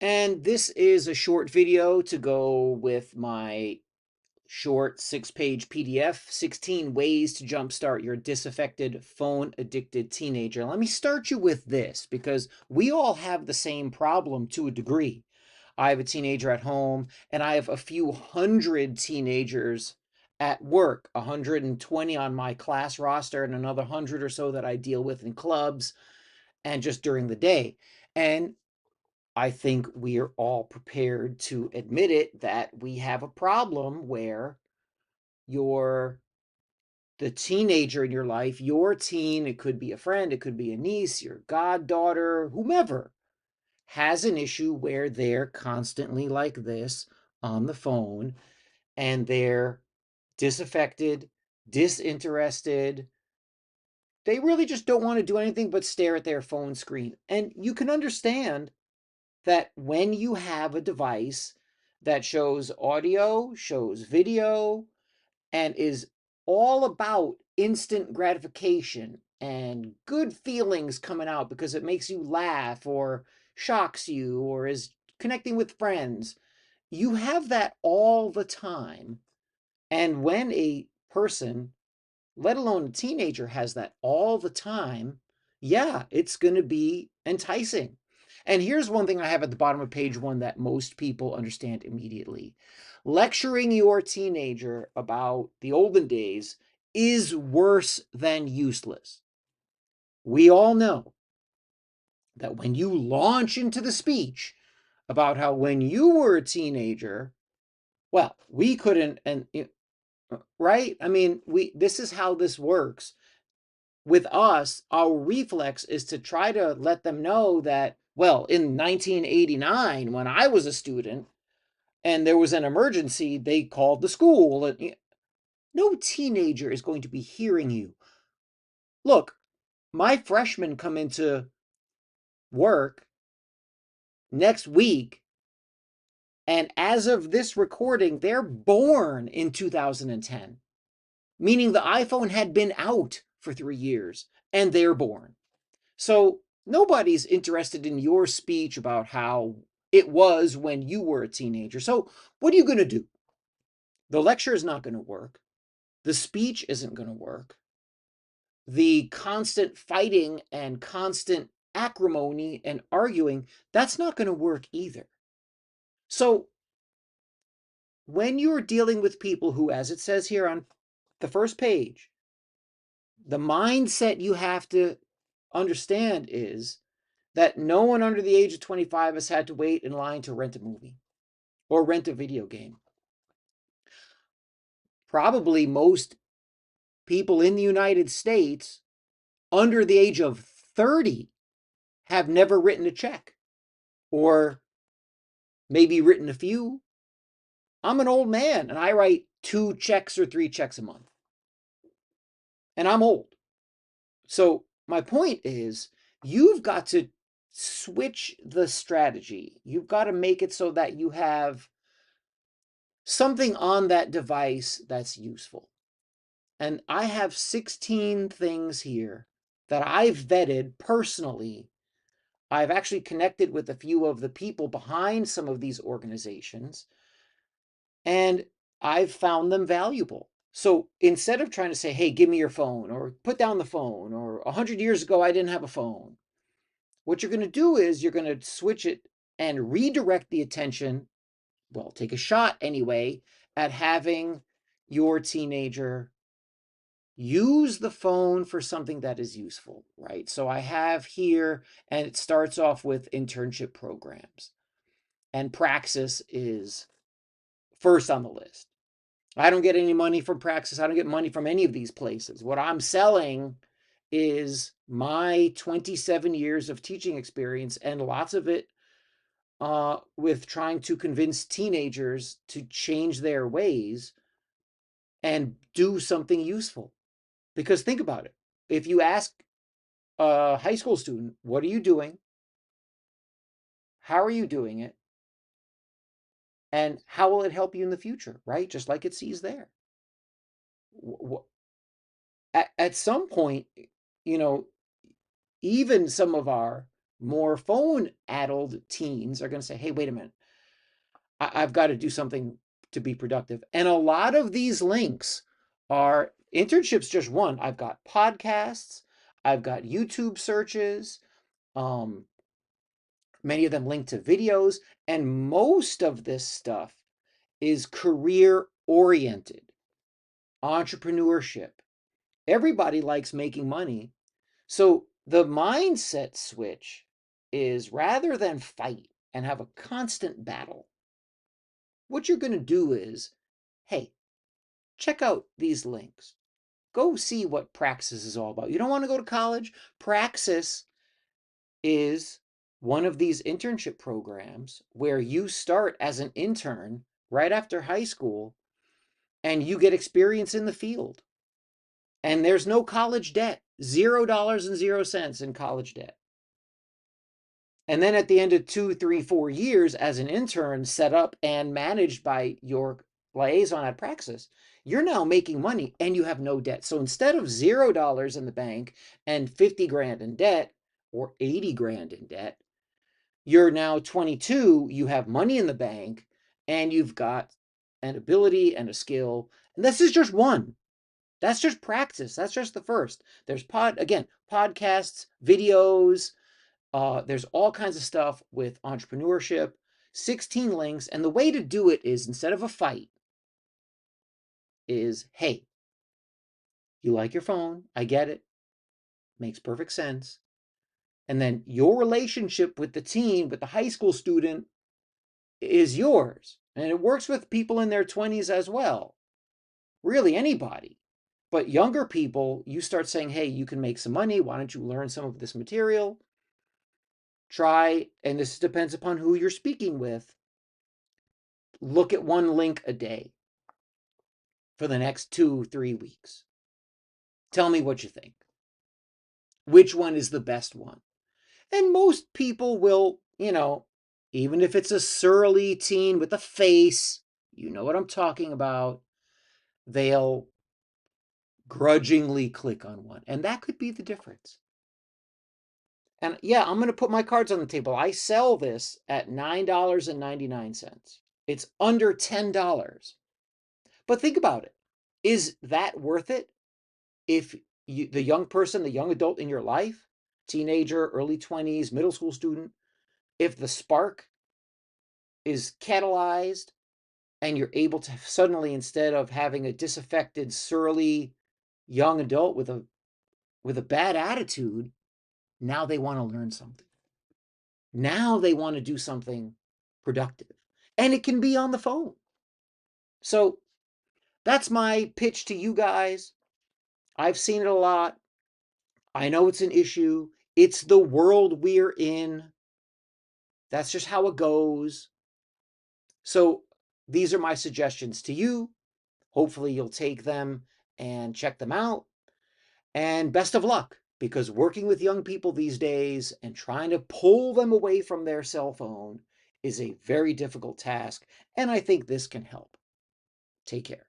And this is a short video to go with my short 6-page PDF, 16 ways to jumpstart your disaffected, phone-addicted teenager. Let me start you with this because we all have the same problem to a degree. I have a teenager at home and I have a few hundred teenagers at work, 120 on my class roster and another 100 or so that I deal with in clubs and just during the day. And I think we are all prepared to admit it that we have a problem where you're the teenager in your life, your teen, it could be a friend, it could be a niece, your goddaughter, whomever, has an issue where they're constantly like this on the phone and they're disaffected, disinterested. They really just don't want to do anything but stare at their phone screen. And you can understand that when you have a device that shows audio, shows video, and is all about instant gratification and good feelings coming out because it makes you laugh or shocks you or is connecting with friends, you have that all the time. And when a person, let alone a teenager, has that all the time, yeah, it's going to be enticing. And here's one thing I have at the bottom of page one that most people understand immediately. Lecturing your teenager about the olden days is worse than useless. We all know that when you launch into the speech about how when you were a teenager, well, we couldn't, and right? I mean, this is how this works. With us, our reflex is to try to let them know that, well, in 1989, when I was a student and there was an emergency, they called the school. And no teenager is going to be hearing you. Look, my freshmen come into work next week, and as of this recording, they're born in 2010, meaning the iPhone had been out for 3 years and they're born. So nobody's interested in your speech about how it was when you were a teenager. So what are you going to do? The lecture is not going to work. The speech isn't going to work. The constant fighting and constant acrimony and arguing, that's not going to work either. So when you're dealing with people who, as it says here on the first page, the mindset you have to understand is that no one under the age of 25 has had to wait in line to rent a movie or rent a video game. Probably most people in the United States under the age of 30 have never written a check or maybe written a few. I'm an old man and I write 2 checks or 3 checks a month. And I'm old. So my point is, you've got to switch the strategy. You've got to make it so that you have something on that device that's useful. And I have 16 things here that I've vetted personally. I've actually connected with a few of the people behind some of these organizations, and I've found them valuable. So instead of trying to say, hey, give me your phone or put down the phone, or 100 years ago, I didn't have a phone, what you're going to do is you're going to switch it and redirect the attention, well, take a shot anyway, at having your teenager use the phone for something that is useful, right? So I have here, and it starts off with internship programs. And Praxis is first on the list. I don't get any money from Praxis. I don't get money from any of these places. What I'm selling is my 27 years of teaching experience, and lots of it with trying to convince teenagers to change their ways and do something useful. Because think about it. If you ask a high school student, what are you doing? How are you doing it? And how will it help you in the future, right? Just like it sees there. At some point, you know, even some of our more phone-addled teens are going to say, hey, wait a minute, I've got to do something to be productive. And a lot of these links are internships, just one. I've got podcasts, I've got YouTube searches, um, many of them link to videos, and most of this stuff is career oriented, entrepreneurship. Everybody likes making money. So the mindset switch is rather than fight and have a constant battle, what you're going to do is, hey, check out these links. Go see what Praxis is all about. You don't want to go to college? Praxis is one of these internship programs where you start as an intern right after high school and you get experience in the field. And there's no college debt, $0 in college debt. And then at the end of 2, 3, 4 years as an intern set up and managed by your liaison at Praxis, you're now making money and you have no debt. So instead of $0 in the bank and 50 grand in debt or 80 grand in debt, you're now 22, you have money in the bank, and you've got an ability and a skill. And this is just one. That's just practice. That's just the first. There's podcasts, videos, there's all kinds of stuff with entrepreneurship, 16 links. And the way to do it is, instead of a fight, is, hey, you like your phone. I get it. Makes perfect sense. And then your relationship with the teen, with the high school student, is yours. And it works with people in their 20s as well. Really, anybody. But younger people, you start saying, hey, you can make some money. Why don't you learn some of this material? Try, and this depends upon who you're speaking with, look at one link a day for the next 2, 3 weeks. Tell me what you think. Which one is the best one? And most people will, even if it's a surly teen with a face, you know what I'm talking about, they'll grudgingly click on one. And that could be the difference. And yeah, I'm going to put my cards on the table. I sell this at $9.99. It's under $10. But think about it. Is that worth it? If the young person, the young adult in your life, teenager, early 20s, middle school student, if the spark is catalyzed and you're able to suddenly, instead of having a disaffected, surly young adult with a bad attitude, now they want to learn something. Now they want to do something productive. And it can be on the phone. So that's my pitch to you guys. I've seen it a lot. I know it's an issue. It's the world we're in. That's just how it goes. So these are my suggestions to you. Hopefully you'll take them and check them out. And best of luck, because working with young people these days and trying to pull them away from their cell phone is a very difficult task. And I think this can help. Take care.